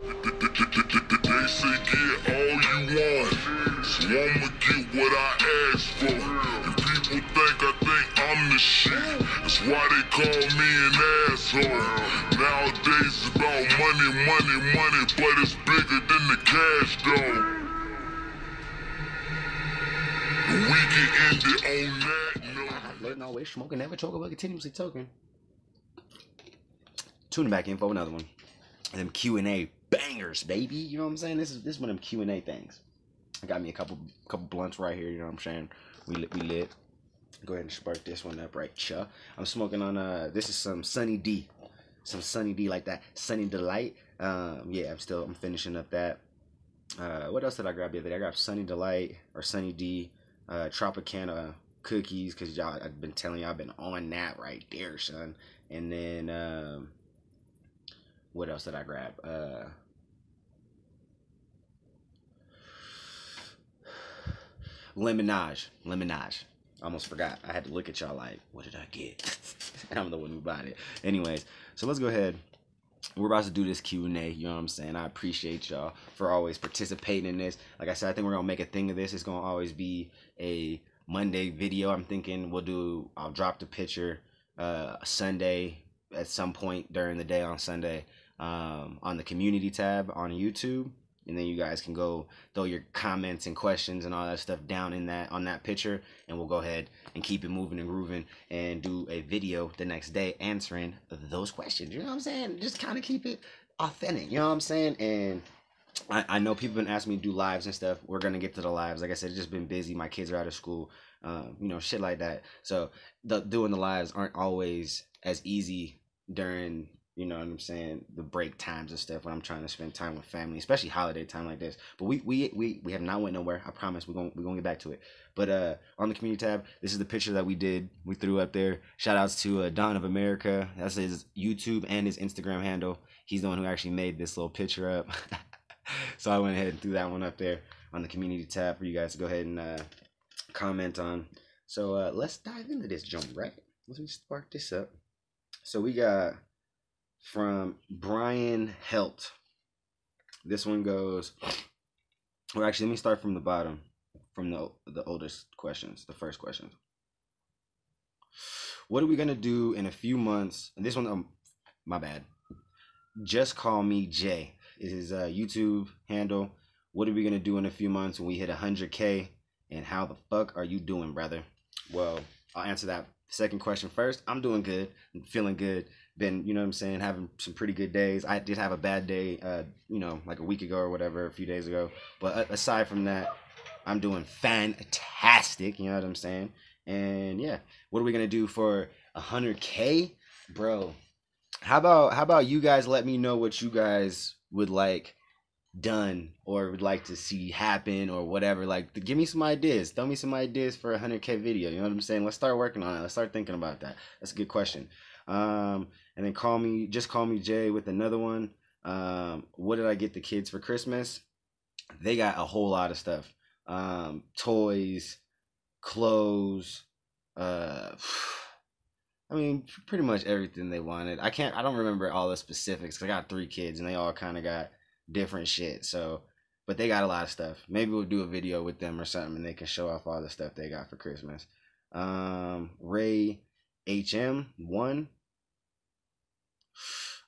They say get all you want, so I'ma get what I asked for. And people think I'm the shit, that's why they call me an asshole. Nowadays it's about money, money, money, but it's bigger than the cash though. And we can end it on that note. Letting always smoking, never choking, but continuously toking. Tuning back in for another one. And them Q&A bangers, baby. You know what I'm saying? This is one of them Q&A things. I got me a couple blunts right here. You know what I'm saying? We lit. Go ahead and spark this one up right, cha. I'm smoking on this is some Sunny D, like that Sunny Delight. Yeah, I'm finishing up that. What else did I grab the other day? I grabbed Sunny Delight or Sunny D, Tropicana cookies, because y'all, I've been telling y'all, I've been on that right there, son. And then what else did I grab? Lemonage. Almost forgot. I had to look at y'all like, what did I get? I'm the one who bought it. Anyways, so let's go ahead. We're about to do this Q&A. You know what I'm saying? I appreciate y'all for always participating in this. Like I said, I think we're gonna make a thing of this. It's gonna always be a Monday video. I'm thinking I'll drop the picture Sunday at some point during the day on Sunday on the community tab on YouTube. And then you guys can go throw your comments and questions and all that stuff down in that on that picture, and we'll go ahead and keep it moving and grooving and do a video the next day answering those questions. You know what I'm saying? Just kind of keep it authentic. You know what I'm saying? And I know people been asking me to do lives and stuff. We're gonna get to the lives. Like I said, it's just been busy. My kids are out of school, shit like that. So doing the lives aren't always as easy during, you know what I'm saying, the break times and stuff when I'm trying to spend time with family, especially holiday time like this. But we have not went nowhere. I promise we're gonna get back to it. But on the community tab, this is the picture that we threw up there. Shout outs to Don of America. That's his YouTube and his Instagram handle. He's the one who actually made this little picture up. So I went ahead and threw that one up there on the community tab for you guys to go ahead and comment on. So let's dive into this jump, right? Let me spark this up. So we got from Brian Helt. This one goes, or actually, let me start from the bottom, from the oldest questions, the first question. What are we gonna do in a few months? And this one, my bad. Just call me Jay is his YouTube handle. What are we gonna do in a few months when we hit 100K? And how the fuck are you doing, brother? Well, I'll answer that second question first. I'm doing good. I'm feeling good. Been, you know what I'm saying, having some pretty good days. I did have a bad day, like a week ago or whatever, a few days ago. But aside from that, I'm doing fantastic. You know what I'm saying? And yeah, what are we gonna do for 100K, bro? How about you guys let me know what you guys would like done or would like to see happen or whatever. Like, give me some ideas. Throw me some ideas for a 100K video. You know what I'm saying? Let's start working on it. Let's start thinking about that. That's a good question. And then call me Jay with another one. What did I get the kids for Christmas? They got a whole lot of stuff. Toys, clothes, I mean, pretty much everything they wanted. I don't remember all the specifics 'cause I got 3 kids and they all kind of got different shit. So, but they got a lot of stuff. Maybe we'll do a video with them or something and they can show off all the stuff they got for Christmas. Ray HM1.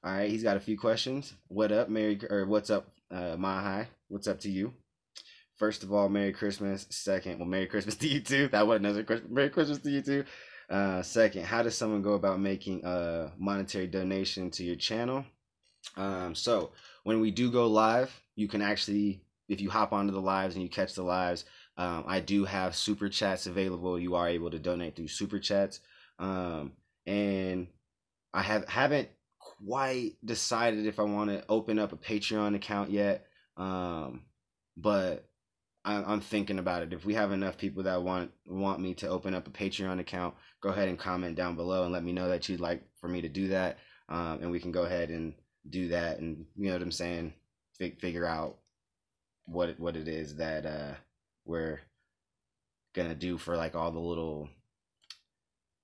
All right, he's got a few questions. What up, what's up, Mahai? What's up to you? First of all, Merry Christmas. Second, well, Merry Christmas to you too. That wasn't another question. Merry Christmas to you too. Second, how does someone go about making a monetary donation to your channel? So when we do go live, you can actually, if you hop onto the lives and you catch the lives, I do have super chats available. You are able to donate through super chats. And I haven't quite decided if I want to open up a Patreon account yet. But I'm thinking about it. If we have enough people that want me to open up a Patreon account, go ahead and comment down below and let me know that you'd like for me to do that. And we can go ahead and do that, and you know what I'm saying, figure out what it is that we're gonna do for like all the little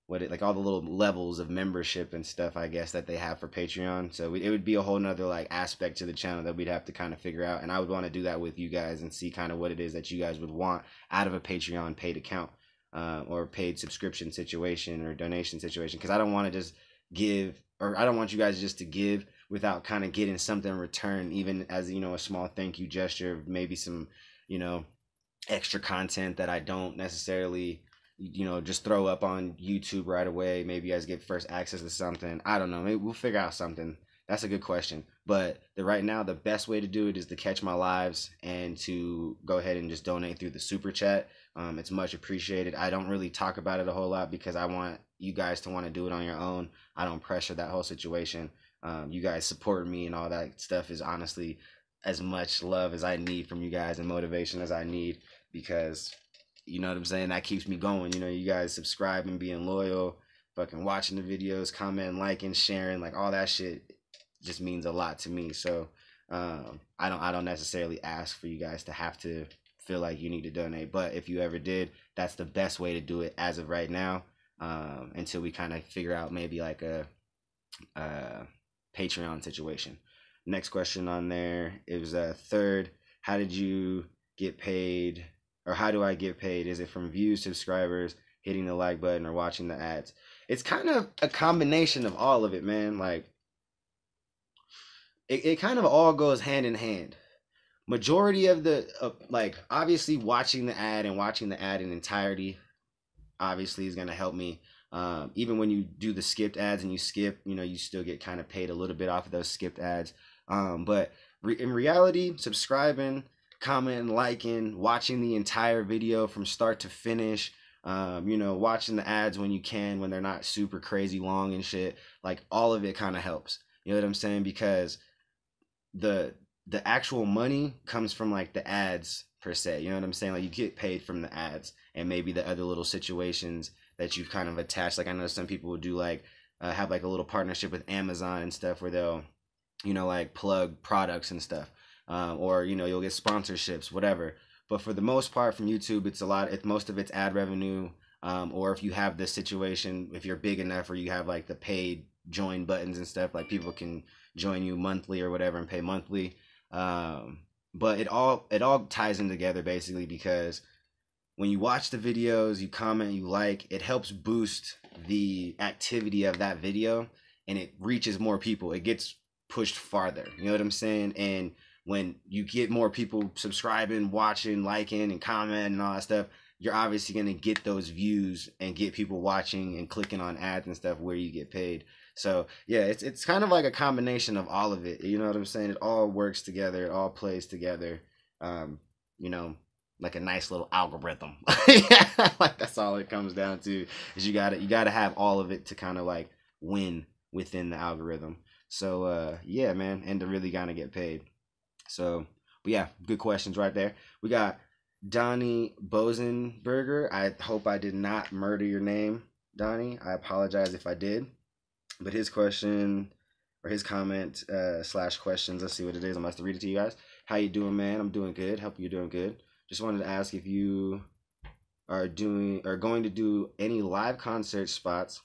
like all the little levels of membership and stuff, I guess, that they have for Patreon. So it would be a whole nother like aspect to the channel that we'd have to kind of figure out, and I would want to do that with you guys and see kind of what it is that you guys would want out of a Patreon paid account, or paid subscription situation or donation situation, because I don't want to just give, or I don't want you guys just to give without kind of getting something in return, even as, you know, a small thank you gesture, maybe some, you know, extra content that I don't necessarily, you know, just throw up on YouTube right away. Maybe you guys get first access to something. I don't know. Maybe we'll figure out something. That's a good question. But right now, the best way to do it is to catch my lives and to go ahead and just donate through the super chat. It's much appreciated. I don't really talk about it a whole lot because I want you guys to want to do it on your own. I don't pressure that whole situation. You guys supporting me and all that stuff is honestly as much love as I need from you guys and motivation as I need, because, you know what I'm saying, that keeps me going. You know, you guys subscribing, being loyal, fucking watching the videos, commenting, liking, sharing, like all that shit just means a lot to me. So I don't necessarily ask for you guys to have to feel like you need to donate, but if you ever did, that's the best way to do it as of right now, until we kind of figure out maybe like a Patreon situation. Next question on there, it was a third. How did you get paid, or how do I get paid? Is it from views, subscribers, hitting the like button, or watching the ads? It's kind of a combination of all of it, man. Like it kind of all goes hand in hand. Majority of the like, obviously watching the ad in entirety obviously is going to help me. Even when you do the skipped ads and you skip, you know, you still get kind of paid a little bit off of those skipped ads. But in reality, subscribing, commenting, liking, watching the entire video from start to finish, you know, watching the ads when you can, when they're not super crazy long and shit, like all of it kind of helps. You know what I'm saying? Because the actual money comes from like the ads per se. You know what I'm saying? Like you get paid from the ads and maybe the other little situations that you've kind of attached. Like I know some people would do like have like a little partnership with Amazon and stuff where they'll, you know, like plug products and stuff, or, you know, you'll get sponsorships, whatever. But for the most part from YouTube, it's most of it's ad revenue, or if you have this situation, if you're big enough, or you have like the paid join buttons and stuff, like people can join you monthly or whatever and pay monthly. But it all ties in together basically, because when you watch the videos, you comment, you like, it helps boost the activity of that video and it reaches more people. It gets pushed farther. You know what I'm saying? And when you get more people subscribing, watching, liking, and commenting and all that stuff, you're obviously going to get those views and get people watching and clicking on ads and stuff where you get paid. So yeah, it's kind of like a combination of all of it. You know what I'm saying? It all works together. It all plays together. You know, like a nice little algorithm. Like that's all it comes down to, is you gotta have all of it to kind of like win within the algorithm. So yeah, man, and to really kind of get paid. So, but yeah, good questions right there. We got Donnie Bosenberger. I hope I did not murder your name, Donnie. I apologize if I did. But his question, or his comment slash questions, let's see what it is. I'm going to read it to you guys. How you doing, man? I'm doing good. Hope you're doing good. Just wanted to ask if you are going to do any live concert spots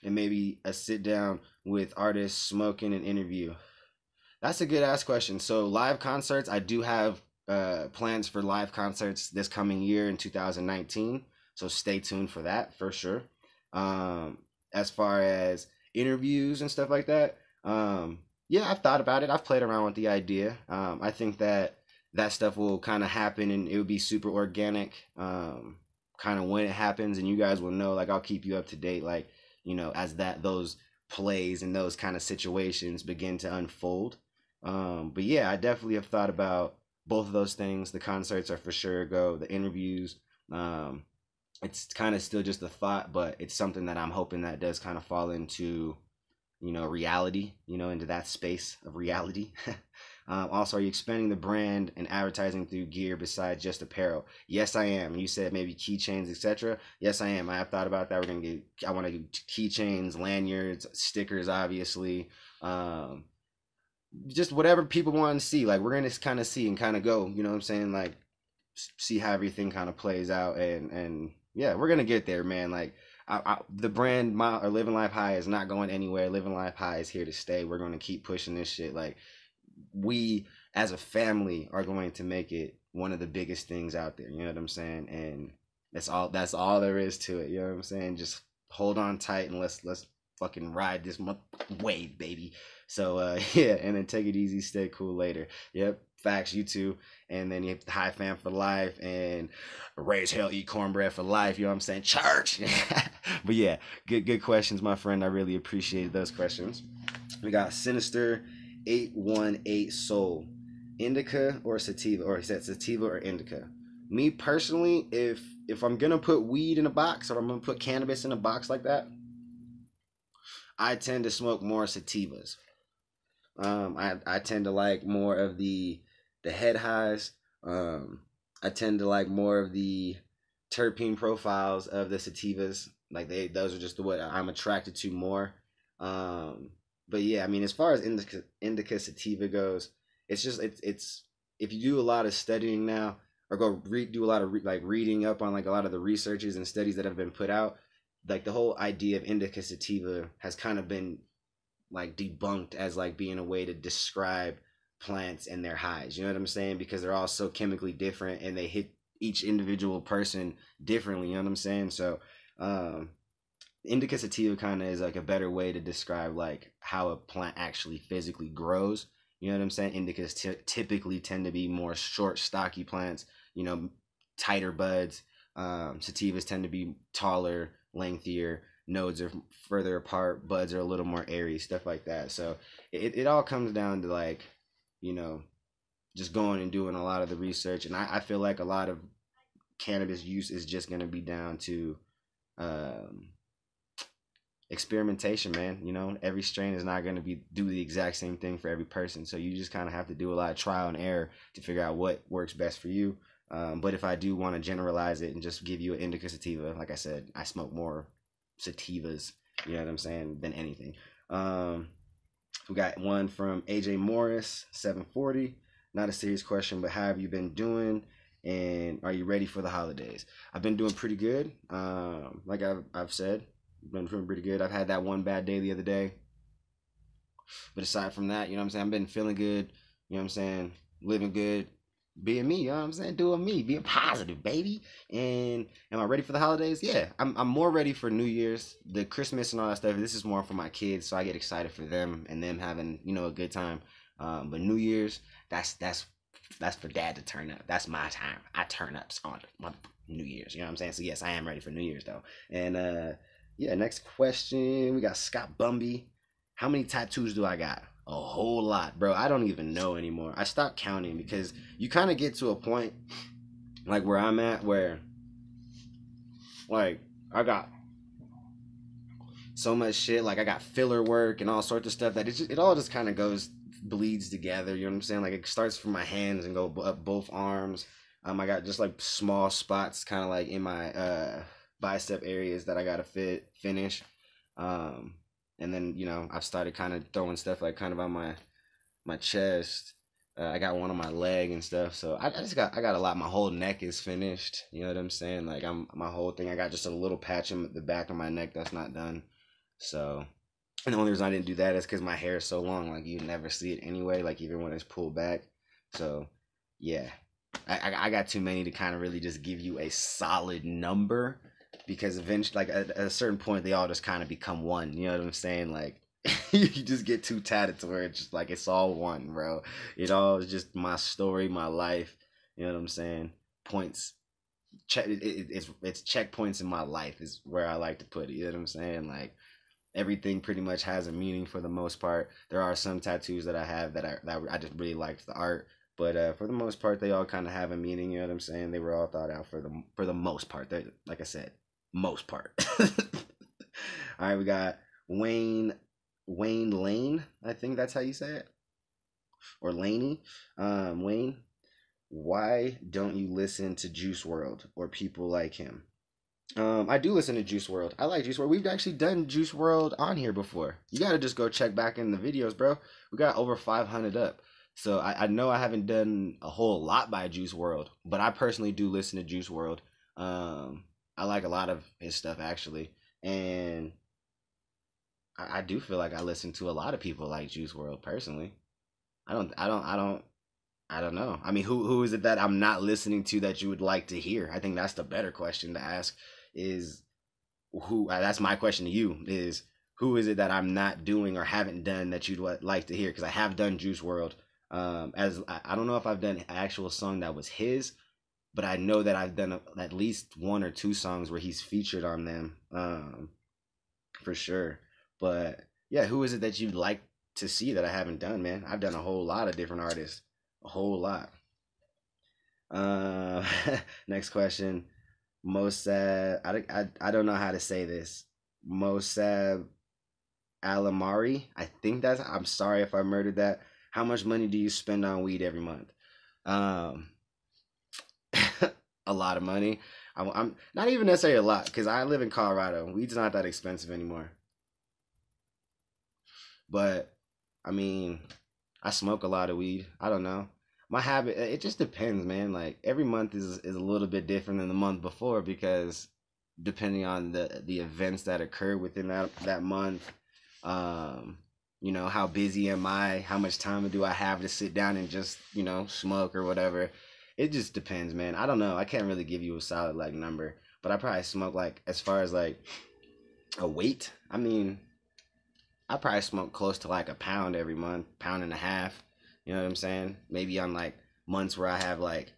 and maybe a sit down with artists, smoking, and interview. That's a good ass question. So live concerts, I do have plans for live concerts this coming year in 2019. So stay tuned for that for sure. As far as interviews and stuff like that, yeah, I've thought about it. I've played around with the idea. I think that stuff will kind of happen and it will be super organic, kind of when it happens, and you guys will know. Like I'll keep you up to date, like, you know, as those plays and those kind of situations begin to unfold. But yeah, I definitely have thought about both of those things. The concerts are for sure go. The interviews, it's kind of still just a thought, but it's something that I'm hoping that does kind of fall into, you know, reality, you know, into that space of reality. Also, are you expanding the brand and advertising through gear besides just apparel? Yes, I am. You said maybe keychains, etc. Yes, I am. I have thought about that. I want to get keychains, lanyards, stickers, obviously. Just whatever people want to see. Like, we're going to kind of see and kind of go, you know what I'm saying? Like, see how everything kind of plays out, and yeah, we're going to get there, man. Like, The brand or Living Life High is not going anywhere. Living Life High is here to stay. We're going to keep pushing this shit. Like, we as a family are going to make it one of the biggest things out there. You know what I'm saying? And that's all there is to it. You know what I'm saying? Just hold on tight and let's fucking ride this wave, baby. So yeah, and then take it easy, stay cool later. Yep, facts, you too. And then you have the High Fam for life and raise hell, eat cornbread for life. You know what I'm saying? Church. But yeah, good questions, my friend. I really appreciated those questions. We got Sinister 818 Soul. Indica or sativa? Or he said sativa or indica. Me personally, if I'm gonna put weed in a box or I'm gonna put cannabis in a box like that, I tend to smoke more sativas. I tend to like more of the head highs. I tend to like more of the terpene profiles of the sativas. Like those are just what I'm attracted to more. But yeah, I mean, as far as indica sativa goes, it's if you do a lot of studying now or do a lot of like reading up on like a lot of the researches and studies that have been put out, like the whole idea of indica sativa has kind of been like debunked as like being a way to describe plants and their highs. You know what I'm saying? Because they're all so chemically different and they hit each individual person differently. You know what I'm saying? So indica sativa kind of is like a better way to describe like how a plant actually physically grows. You know what I'm saying? Indicas typically tend to be more short, stocky plants. You know, tighter buds. Sativas tend to be taller, lengthier. Nodes are further apart. Buds are a little more airy. Stuff like that. So it all comes down to like, you know, just going and doing a lot of the research. And I feel like a lot of cannabis use is just going to be down to experimentation, man. You know, every strain is not going to do the exact same thing for every person. So you just kind of have to do a lot of trial and error to figure out what works best for you. But if I do want to generalize it and just give you an indica sativa, like I said, I smoke more sativas, you know what I'm saying, than anything. We got one from AJ Morris 740. Not a serious question, but how have you been doing and are you ready for the holidays? I've been doing pretty good. Like I've said, been doing pretty good. I've had that one bad day the other day, but aside from that, you know what I'm saying, I've been feeling good, you know what I'm saying, living good, being me, you know what I'm saying, doing me, being positive, baby. And am I ready for the holidays? Yeah, I'm more ready for New Year's, the Christmas and all that stuff. This is more for my kids, so I get excited for them and them having, you know, a good time. But New Year's, that's for dad to turn up. That's my time. I turn up on New Year's, you know what I'm saying? So yes, I am ready for New Year's though. And yeah, next question, we got Scott Bumby. How many tattoos do I got? A whole lot, bro. I don't even know anymore. I stopped counting because you kind of get to a point like where I'm at where like I got so much shit, like I got filler work and all sorts of stuff that it all just kind of bleeds together, you know what I'm saying? Like it starts from my hands and go up both arms. I got just like small spots kind of like in my bicep areas that I gotta finish. And then, you know, I've started kind of throwing stuff like kind of on my chest. I got one on my leg and stuff. So I got a lot. My whole neck is finished. You know what I'm saying? Like my whole thing. I got just a little patch in the back of my neck that's not done. So, and the only reason I didn't do that is because my hair is so long. Like you never see it anyway. Like even when it's pulled back. So, yeah, I got too many to kind of really just give you a solid number. Because eventually, like at a certain point, they all just kind of become one. You know what I'm saying? Like you just get too tatted to where it's just like it's all one, bro. It all is just my story, my life. You know what I'm saying? Points. It's checkpoints in my life is where I like to put it. You know what I'm saying? Like everything pretty much has a meaning for the most part. There are some tattoos that I have that I just really liked the art. But for the most part, they all kind of have a meaning. You know what I'm saying? They were all thought out for the most part. They're, like I said, most part. All right, we got Wayne Lane. I think that's how you say it, or Laney. Wayne, why don't you listen to Juice World or people like him? I do listen to Juice World. I like Juice World. We've actually done Juice World on here before. You gotta just go check back in the videos, bro. We got over 500 up. So I know I haven't done a whole lot by Juice World, but I personally do listen to Juice World. I like a lot of his stuff actually. And I do feel like I listen to a lot of people like Juice World personally. I don't know. I mean, who is it that I'm not listening to that you would like to hear? I think that's the better question to ask. Is who? That's my question to you. Is who is it that I'm not doing or haven't done that you'd like to hear? Because I have done Juice World. As I don't know if I've done an actual song that was his, but I know that I've done at least one or two songs where he's featured on them, for sure. But yeah, who is it that you'd like to see that I haven't done, man? I've done a whole lot of different artists, a whole lot. Uh, Next question. Mosab, I don't know how to say this. Mosab Alamari. I think that's. I'm sorry if I murdered that. How much money do you spend on weed every month? Um, a lot of money. I'm not even necessarily a lot because I live in Colorado. Weed's not that expensive anymore. But I mean, I smoke a lot of weed. I don't know. My habit, it just depends, man. Like every month is a little bit different than the month before because depending on the events that occur within that month, um, how busy am I? How much time do I have to sit down and just, smoke or whatever? It just depends, man. I don't know. I can't really give you a solid like number, but I probably smoke like as far as like a weight. I mean, I probably smoke close to like a pound every month, pound and a half. You know what I'm saying? Maybe on like months where I have like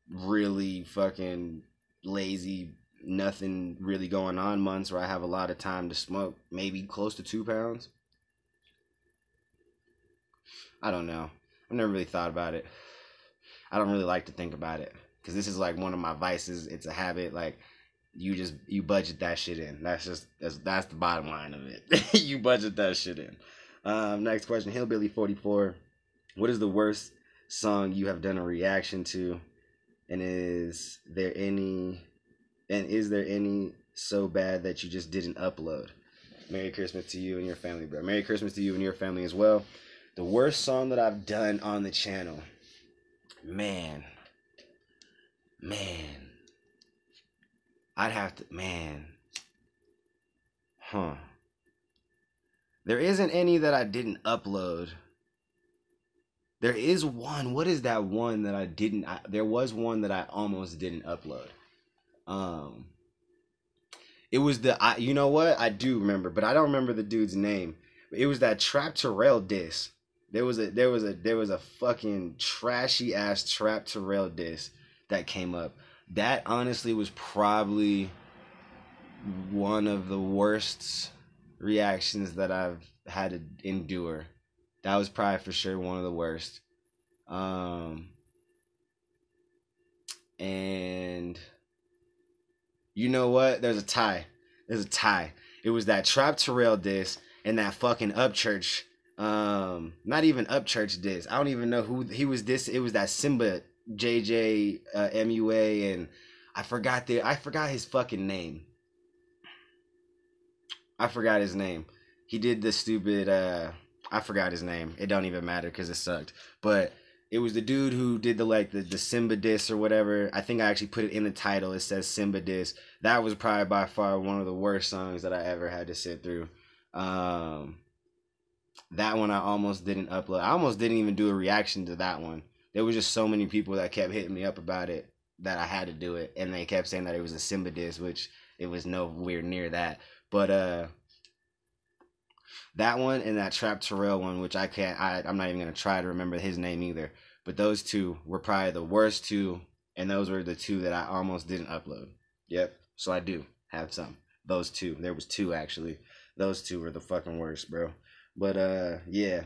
really fucking lazy, nothing really going on months where I have a lot of time to smoke, maybe close to 2 pounds. I don't know. I've never really thought about it. I don't really like to think about it because this is like one of my vices. It's a habit. Like you budget that shit in. That's the bottom line of it. You budget that shit in. Next question, Hillbilly 44. What is the worst song you have done a reaction to, and is there any so bad that you just didn't upload? Merry Christmas to you and your family, bro. Merry Christmas to you and your family as well. The worst song that I've done on the channel, man. I'd have to, man. Huh. There isn't any that I didn't upload. There is one. What is that one that I didn't? There was one that I almost didn't upload. It was you know what? I do remember, but I don't remember the dude's name. It was that Trap Terrell diss. There was a fucking trashy ass Trap Terrell diss that came up. That honestly was probably one of the worst reactions that I've had to endure. That was probably for sure one of the worst. And you know what? There's a tie. It was that Trap Terrell diss and that fucking Upchurch. Not even Upchurch diss. I don't even know who he was. It was that Simba JJ MUA, and I forgot his fucking name. I forgot his name. He did the stupid. I forgot his name. It don't even matter because it sucked. But it was the dude who did the Simba diss or whatever. I think I actually put it in the title. It says Simba diss. That was probably by far one of the worst songs that I ever had to sit through. That one I almost didn't upload. I almost didn't even do a reaction to that one. There was just so many people that kept hitting me up about it that I had to do it, and they kept saying that it was a Simba diss, which it was nowhere near that. But that one and that Trap Terrell one, which I'm not even gonna try to remember his name either. But those two were probably the worst two, and those were the two that I almost didn't upload. Yep. So I do have some. Those two. There was two actually. Those two were the fucking worst, bro. But yeah.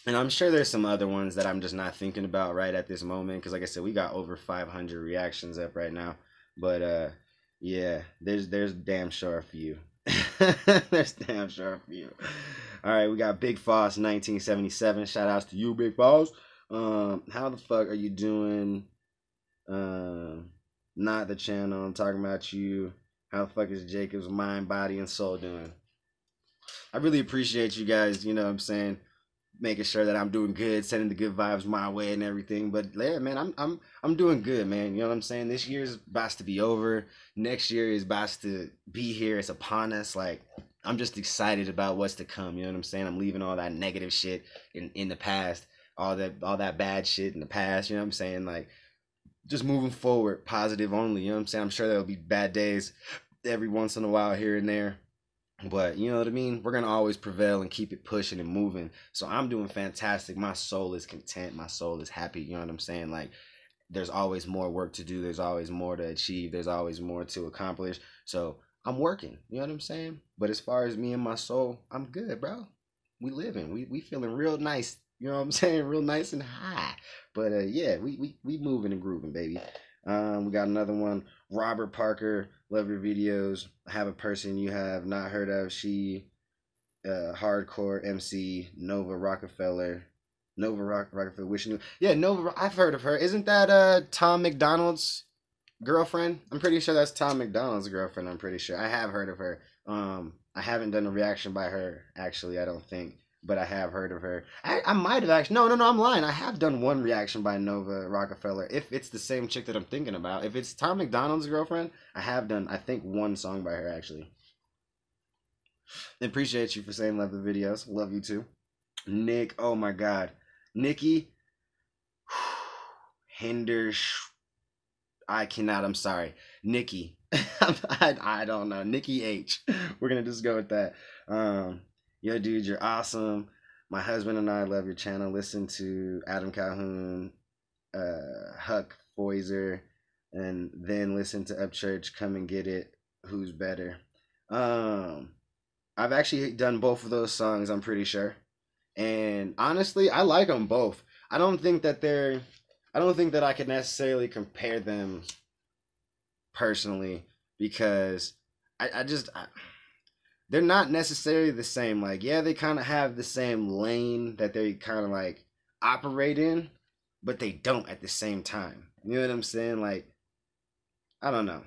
And I'm sure there's some other ones that I'm just not thinking about right at this moment. Because like I said, we got over 500 reactions up right now. But yeah, there's damn sure a few. There's damn sure a few. All right, we got Big Foss 1977. Shout outs to you, Big Foss. How the fuck are you doing? Not the channel. I'm talking about you. How the fuck is Jacob's mind, body, and soul doing? I really appreciate you guys, you know what I'm saying, making sure that I'm doing good, sending the good vibes my way and everything. But yeah, man, I'm doing good, man. You know what I'm saying? This year's about to be over. Next year is about to be here. It's upon us. Like, I'm just excited about what's to come. You know what I'm saying? I'm leaving all that negative shit in the past, all that bad shit in the past. You know what I'm saying? Like, just moving forward, positive only. You know what I'm saying? I'm sure there'll be bad days every once in a while here and there. But you know what I mean? We're going to always prevail and keep it pushing and moving. So I'm doing fantastic. My soul is content. My soul is happy. You know what I'm saying? Like, there's always more work to do. There's always more to achieve. There's always more to accomplish. So I'm working. You know what I'm saying? But as far as me and my soul, I'm good, bro. We living. We feeling real nice. You know what I'm saying? Real nice and high. But yeah, we moving and grooving, baby. We got another one. Robert Parker, love your videos. Have a person you have not heard of. She, hardcore MC, Nova Rockefeller. Rockefeller, wishing you. Yeah, Nova, I've heard of her. Isn't that Tom McDonald's girlfriend? I'm pretty sure that's Tom McDonald's girlfriend. I'm pretty sure. I have heard of her. I haven't done a reaction by her, actually, I don't think. But I have heard of her. I might have actually. No, I'm lying. I have done one reaction by Nova Rockefeller. If it's the same chick that I'm thinking about. If it's Tom McDonald's girlfriend, I have done, I think, one song by her, actually. Appreciate you for saying love the videos. Love you too. Nick, oh my God. Nikki, I cannot, I'm sorry. Nikki. I don't know. Nikki H. We're going to just go with that. Yo, dude, you're awesome. My husband and I love your channel. Listen to Adam Calhoun, Huck Foiser, and then listen to Upchurch. Come and Get It. Who's better? I've actually done both of those songs, I'm pretty sure. And honestly, I like them both. I don't think that I could necessarily compare them personally, because they're not necessarily the same. Like, yeah, they kind of have the same lane that they kind of like operate in, but they don't at the same time. You know what I'm saying? Like, I don't know.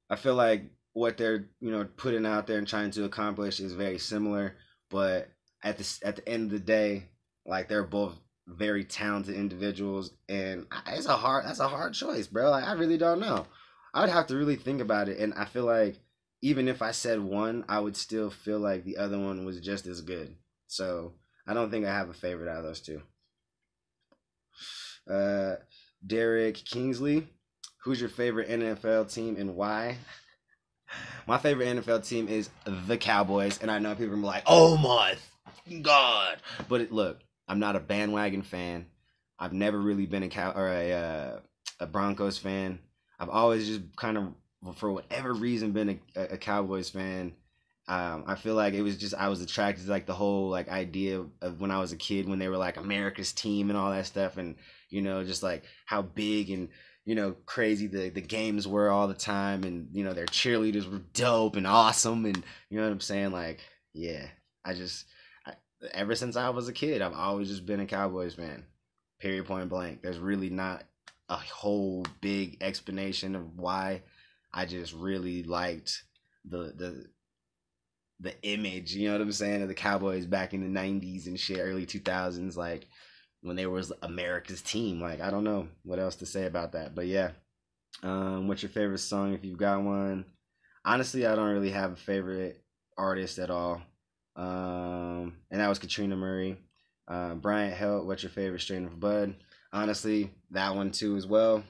I feel like what they're, putting out there and trying to accomplish is very similar, but at the end of the day, like, they're both very talented individuals, and that's a hard choice, bro. Like, I really don't know. I would have to really think about it, and I feel like even if I said one, I would still feel like the other one was just as good. So I don't think I have a favorite out of those two. Derek Kingsley, who's your favorite NFL team and why? My favorite NFL team is the Cowboys, and I know people are like, "Oh my God!" But look, I'm not a bandwagon fan. I've never really been a Broncos fan. I've always just kind of, for whatever reason, been a Cowboys fan. I feel like it was just, I was attracted to like the whole like idea of when I was a kid, when they were like America's team and all that stuff, and just like how big and crazy the games were all the time, and their cheerleaders were dope and awesome, and you know what I'm saying? Like, yeah, ever since I was a kid, I've always just been a Cowboys fan. Period, point blank. There's really not a whole big explanation of why. I just really liked the image, you know what I'm saying, of the Cowboys back in the 90s and shit, early 2000s, like when they was America's team. Like, I don't know what else to say about that. But yeah. What's your favorite song if you've got one? Honestly, I don't really have a favorite artist at all. And that was Katrina Murray. Bryant Helt, what's your favorite strain of bud? Honestly, that one too as well.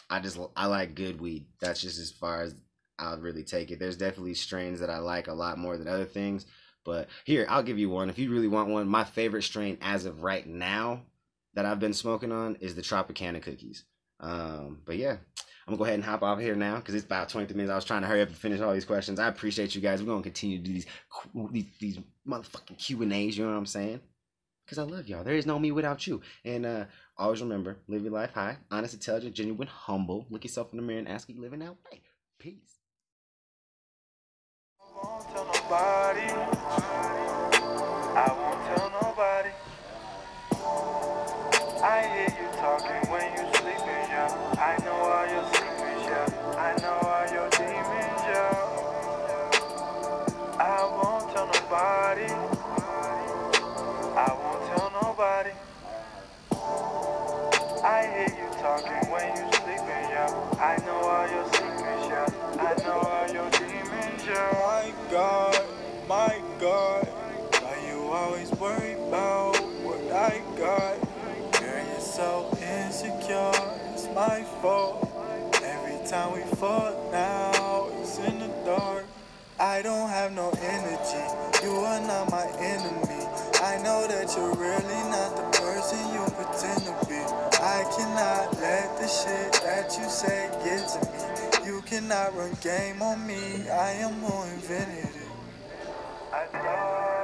I like good weed. That's just as far as I'll really take it. There's definitely strains that I like a lot more than other things. But here, I'll give you one. If you really want one, my favorite strain as of right now that I've been smoking on is the Tropicana cookies. But yeah, I'm gonna go ahead and hop off here now because it's about 20 minutes. I was trying to hurry up and finish all these questions. I appreciate you guys. We're gonna continue to do these motherfucking Q&As, you know what I'm saying? Because I love y'all. There is no me without you. And always remember, live your life high, honest, intelligent, genuine, humble. Look yourself in the mirror and ask, are you living that way? Peace. I won't tell nobody. I won't tell nobody. I hear you talking when you sleeping, yeah. I know all your secrets, yeah. I know all your demons, yeah. I won't tell nobody. I won't tell always worry about what I got. You're so insecure, it's my fault. Every time we fall now, it's in the dark. I don't have no energy, you are not my enemy. I know that you're really not the person you pretend to be. I cannot let the shit that you say get to me. You cannot run game on me, I am who invented it. I thought